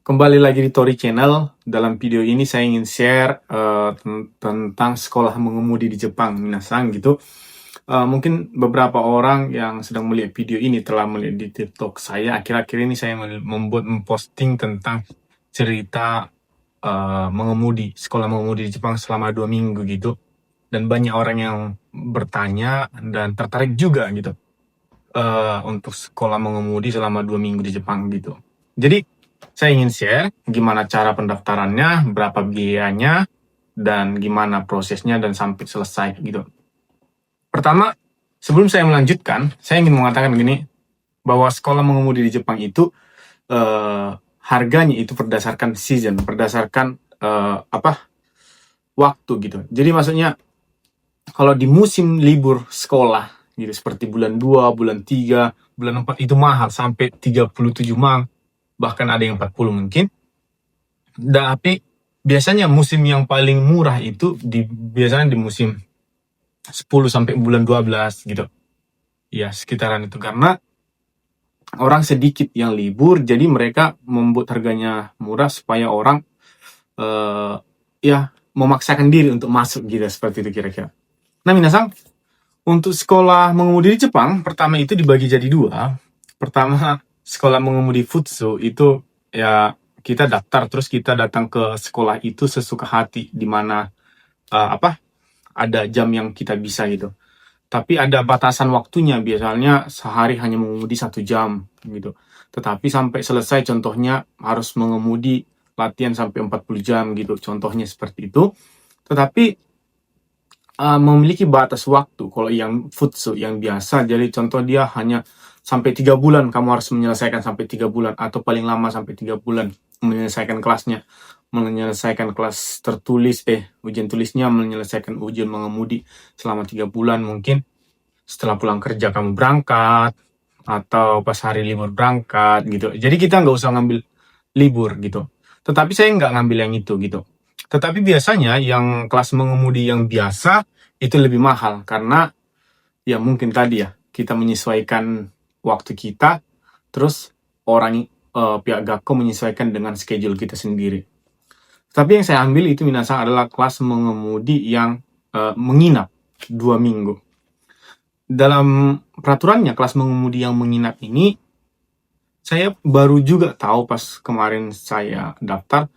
Kembali lagi di Tori Channel. Dalam video ini saya ingin share tentang sekolah mengemudi di Jepang, minasan gitu. Mungkin beberapa orang yang sedang melihat video ini telah melihat di TikTok saya. Akhir-akhir ini saya memposting tentang cerita sekolah mengemudi di Jepang selama 2 minggu gitu. Dan banyak orang yang bertanya dan tertarik juga gitu untuk sekolah mengemudi selama 2 minggu di Jepang gitu. Jadi saya ingin share gimana cara pendaftarannya, berapa biayanya, dan gimana prosesnya dan sampai selesai gitu. Pertama, sebelum saya melanjutkan, saya ingin mengatakan gini, bahwa sekolah mengemudi di Jepang itu harganya itu berdasarkan season, berdasarkan waktu gitu. Jadi maksudnya kalau di musim libur sekolah gitu seperti bulan 2, bulan 3, bulan 4 itu mahal sampai 37 mang, bahkan ada yang 40 mungkin. Tapi biasanya musim yang paling murah itu biasanya di musim 10 sampai bulan 12 gitu. Ya, sekitaran itu karena orang sedikit yang libur, jadi mereka membuat harganya murah supaya orang memaksakan diri untuk masuk gitu, seperti itu kira-kira. Nah, minasang, untuk sekolah mengemudi di Jepang, pertama itu dibagi jadi 2. Pertama, sekolah mengemudi Futsu itu ya kita daftar terus kita datang ke sekolah itu sesuka hati, di mana ada jam yang kita bisa gitu. Tapi ada batasan waktunya, biasanya sehari hanya mengemudi 1 jam gitu. Tetapi sampai selesai contohnya harus mengemudi latihan sampai 40 jam gitu, contohnya seperti itu. Tetapi memiliki batas waktu. Kalau yang Futsu yang biasa, jadi contoh dia hanya sampai 3 bulan kamu harus menyelesaikan, sampai 3 bulan atau paling lama sampai 3 bulan menyelesaikan kelasnya, menyelesaikan kelas tertulis, ujian tulisnya, menyelesaikan ujian mengemudi selama 3 bulan. Mungkin setelah pulang kerja kamu berangkat atau pas hari libur berangkat gitu. Jadi kita nggak usah ngambil libur gitu. Tetapi saya nggak ngambil yang itu gitu. Tetapi biasanya yang kelas mengemudi yang biasa itu lebih mahal karena ya mungkin tadi ya kita menyesuaikan waktu kita, terus pihak Gakko menyesuaikan dengan schedule kita sendiri. Tapi yang saya ambil itu minasang adalah kelas mengemudi yang menginap 2 minggu. Dalam peraturannya kelas mengemudi yang menginap ini saya baru juga tahu pas kemarin saya daftar.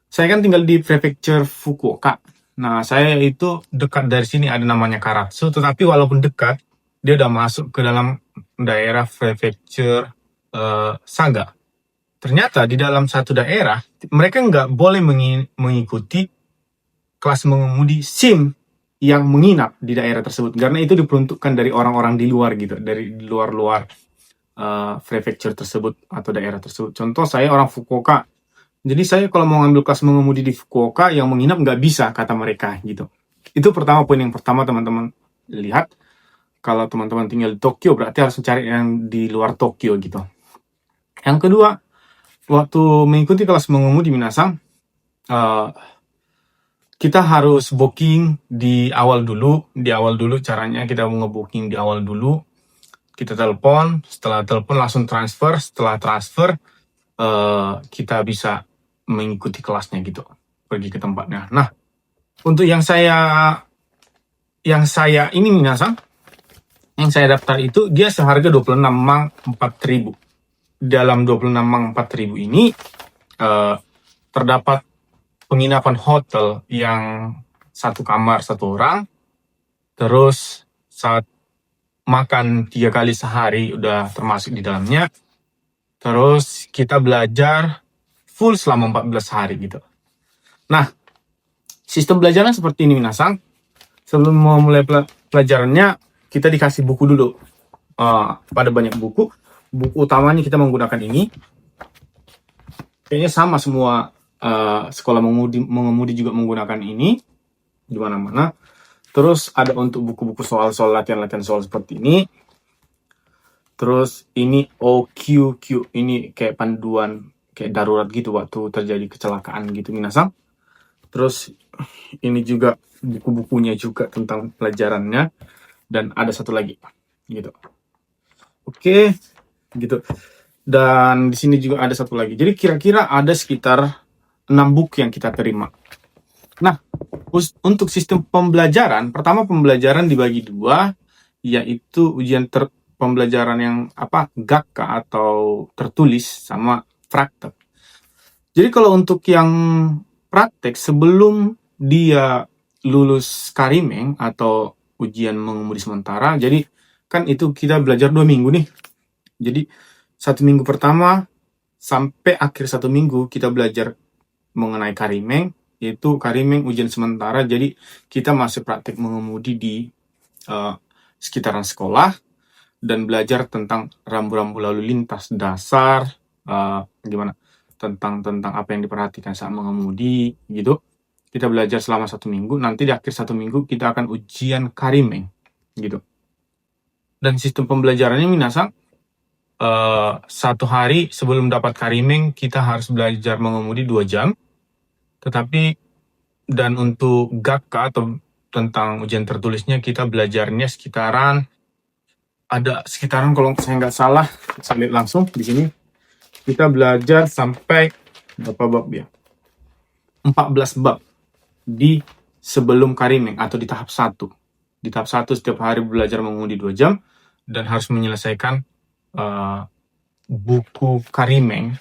Saya kan tinggal di prefecture Fukuoka. Nah, saya itu dekat dari sini, ada namanya Karatsu, tetapi walaupun dekat, dia udah masuk ke dalam daerah prefecture Saga. Ternyata di dalam satu daerah, mereka nggak boleh mengikuti kelas mengemudi SIM yang menginap di daerah tersebut. Karena itu diperuntukkan dari orang-orang di luar gitu, dari luar-luar prefecture tersebut atau daerah tersebut. Contoh saya orang Fukuoka. Jadi saya kalau mau ngambil kelas mengemudi di Fukuoka, yang menginap nggak bisa, kata mereka gitu. Itu poin yang pertama teman-teman lihat. Kalau teman-teman tinggal di Tokyo, berarti harus mencari yang di luar Tokyo gitu. Yang kedua, waktu mengikuti kelas mengemudi minasang, kita harus booking di awal dulu. Di awal dulu caranya kita mau nge-booking di awal dulu. Kita telepon, setelah telepon langsung transfer. Setelah transfer, kita bisa mengikuti kelasnya gitu, pergi ke tempatnya. Nah, untuk yang saya ini minasang, yang saya daftar itu dia seharga 26 mang 4.000. Dalam 26 mang 4.000 ini terdapat penginapan hotel yang 1 kamar 1 orang, terus saat makan 3 kali sehari udah termasuk di dalamnya, terus kita belajar full selama 14 hari gitu. Nah, sistem belajarnya seperti ini minasang. Sebelum mau mulai pelajarannya, kita dikasih buku dulu. Pada banyak buku. Buku utamanya kita menggunakan ini. Kayaknya sama semua sekolah mengemudi juga menggunakan ini di mana-mana. Terus ada untuk buku-buku soal-soal latihan-latihan soal seperti ini. Terus ini OQQ, ini kayak panduan kayak darurat gitu waktu terjadi kecelakaan gitu minasang. Terus ini juga buku-bukunya juga tentang pelajarannya, dan ada satu lagi gitu. Oke, gitu. Dan di sini juga ada satu lagi. Jadi kira-kira ada sekitar 6 buku yang kita terima. Nah, untuk sistem pembelajaran, pertama pembelajaran dibagi dua, yaitu pembelajaran yang GAKA atau tertulis sama praktek. Jadi kalau untuk yang praktek, sebelum dia lulus Karimeng atau ujian mengemudi sementara, jadi kan itu kita belajar 2 minggu nih. Jadi 1 minggu pertama sampai akhir 1 minggu kita belajar mengenai Karimeng, yaitu Karimeng ujian sementara. Jadi kita masih praktek mengemudi di sekitaran sekolah dan belajar tentang rambu-rambu lalu lintas dasar, gimana tentang apa yang diperhatikan saat mengemudi gitu. Kita belajar selama 1 minggu, nanti di akhir 1 minggu kita akan ujian Karimeng gitu. Dan sistem pembelajarannya minasang, 1 hari sebelum dapat Karimeng kita harus belajar mengemudi 2 jam. Tetapi dan untuk GAKA atau tentang ujian tertulisnya kita belajarnya sekitaran kalau saya nggak salah, saya lihat langsung di sini kita belajar sampai berapa bab ya? 14 bab di sebelum Karimeng atau di tahap 1. Di tahap 1 setiap hari belajar mengemudi 2 jam dan harus menyelesaikan buku Karimeng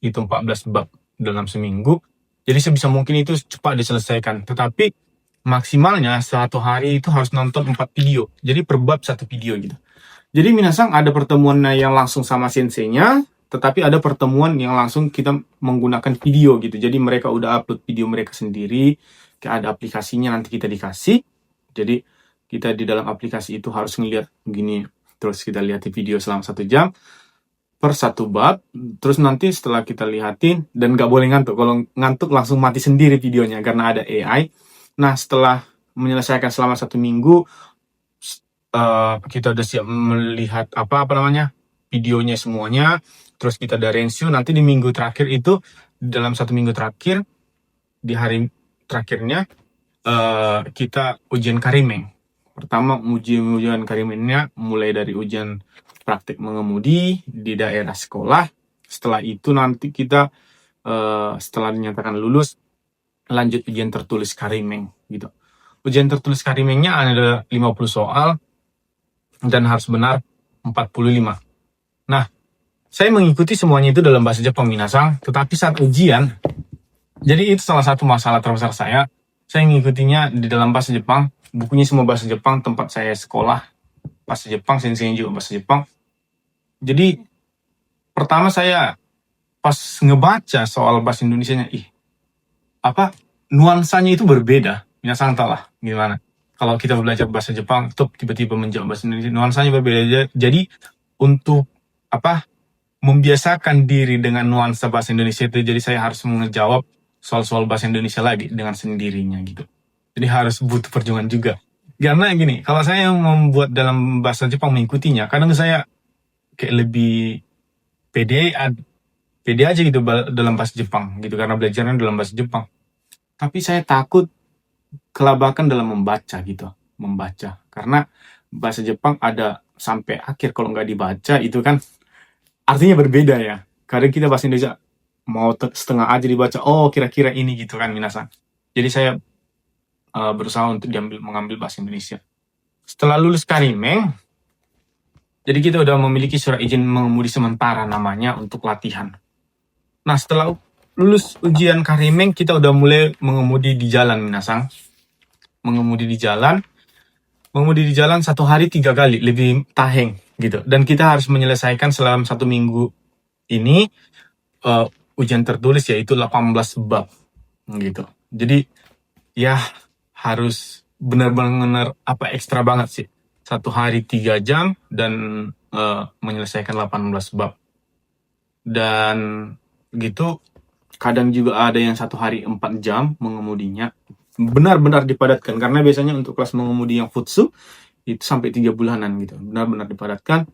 itu 14 bab dalam seminggu. Jadi sebisa mungkin itu cepat diselesaikan. Tetapi maksimalnya 1 hari itu harus nonton 4 video. Jadi per bab 1 video gitu. Jadi minasang ada pertemuan yang langsung sama senseinya, tetapi ada pertemuan yang langsung kita menggunakan video gitu. Jadi mereka udah upload video mereka sendiri, kayak ada aplikasinya nanti kita dikasih. Jadi kita di dalam aplikasi itu harus ngeliat begini, terus kita lihat video selama 1 jam per 1 bab, terus nanti setelah kita lihatin, dan gak boleh ngantuk, kalau ngantuk langsung mati sendiri videonya karena ada AI. Nah setelah menyelesaikan selama 1 minggu, kita udah siap melihat videonya semuanya, terus kita ada review. Nanti di minggu terakhir itu, dalam 1 minggu terakhir, di hari terakhirnya kita ujian Karimeng. Pertama ujian Karimengnya mulai dari ujian praktik mengemudi di daerah sekolah. Setelah itu nanti kita setelah dinyatakan lulus lanjut ujian tertulis Karimeng gitu. Ujian tertulis Karimengnya ada 50 soal dan harus benar 45. Nah, saya mengikuti semuanya itu dalam bahasa Jepang minasang, tetapi saat ujian, jadi itu salah satu masalah terbesar saya mengikutinya di dalam bahasa Jepang, bukunya semua bahasa Jepang, tempat saya sekolah bahasa Jepang, sensei juga bahasa Jepang. Jadi pertama saya pas ngebaca soal bahasa Indonesianya, nuansanya itu berbeda. Minasang tahu lah gimana. Kalau kita belajar bahasa Jepang, tiba-tiba menjawab bahasa Indonesia, nuansanya berbeda. Jadi untuk membiasakan diri dengan nuansa bahasa Indonesia itu, jadi saya harus menjawab soal-soal bahasa Indonesia lagi dengan sendirinya gitu. Jadi harus butuh perjuangan juga. Karena gini, kalau saya membuat dalam bahasa Jepang mengikutinya, kadang saya kayak lebih pede aja gitu dalam bahasa Jepang gitu, karena belajarnya dalam bahasa Jepang. Tapi saya takut kelabakan dalam membaca. Karena bahasa Jepang ada sampai akhir, kalau nggak dibaca itu kan artinya berbeda ya. Kadang kita bahasa Indonesia mau setengah aja dibaca, kira-kira ini gitu kan minasang. Jadi saya berusaha untuk mengambil bahasa Indonesia. Setelah lulus Karimeng, jadi kita udah memiliki surat izin mengemudi sementara namanya untuk latihan. Nah setelah lulus ujian Karimeng, kita udah mulai mengemudi di jalan minasang. Mengemudi di jalan 1 hari 3 kali, lebih taheng gitu. Dan kita harus menyelesaikan selama 1 minggu ini ujian tertulis, yaitu 18 bab gitu. Jadi ya harus benar-benar ekstra banget sih. 1 hari 3 jam dan menyelesaikan 18 bab. Dan gitu, kadang juga ada yang 1 hari 4 jam mengemudinya. Benar-benar dipadatkan, karena biasanya untuk kelas mengemudi yang futsu itu sampai 3 bulanan gitu. Benar-benar dipadatkan.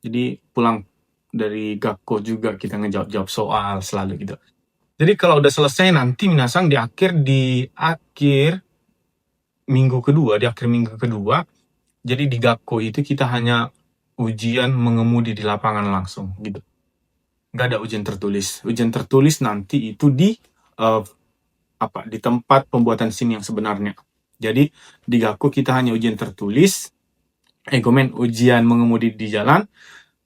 Jadi pulang dari Gakko juga kita ngejawab soal selalu gitu. Jadi kalau udah selesai nanti minasang di akhir minggu kedua, jadi di Gakko itu kita hanya ujian mengemudi di lapangan langsung gitu. nggak ada ujian tertulis. Ujian tertulis nanti itu eh, di tempat pembuatan SIM yang sebenarnya. Jadi di Gaku kita hanya ujian tertulis, ujian mengemudi di jalan.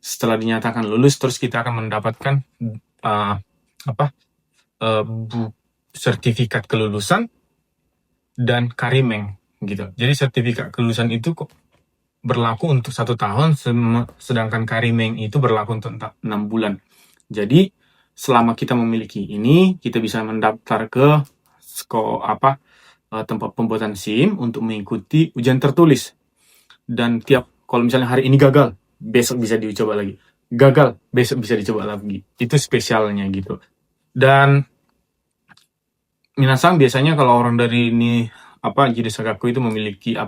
Setelah dinyatakan lulus, terus kita akan mendapatkan uh, sertifikat kelulusan dan karimeng gitu. Jadi sertifikat kelulusan itu kok berlaku untuk 1 tahun, sedangkan karimeng itu berlaku untuk 6 bulan. Jadi selama kita memiliki ini, kita bisa mendaftar ke tempat pembuatan SIM untuk mengikuti ujian tertulis. Dan kalau misalnya hari ini gagal, besok bisa dicoba lagi. Gagal, besok bisa dicoba lagi. Itu spesialnya gitu. Dan minasang biasanya kalau orang dari ini Jide Sagaku itu memiliki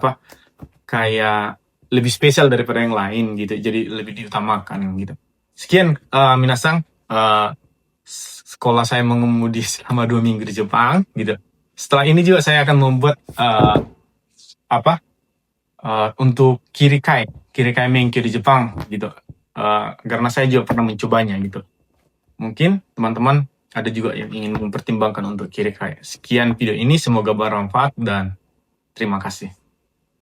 kayak lebih spesial daripada yang lain gitu. Jadi lebih diutamakan gitu. Sekian minasang sekolah saya mengemudi selama 2 minggu di Jepang gitu. Setelah ini juga saya akan membuat untuk kirikai menkyo di Jepang gitu. Karena saya juga pernah mencobanya gitu. Mungkin teman-teman ada juga yang ingin mempertimbangkan untuk kirikai. Sekian video ini, semoga bermanfaat dan terima kasih.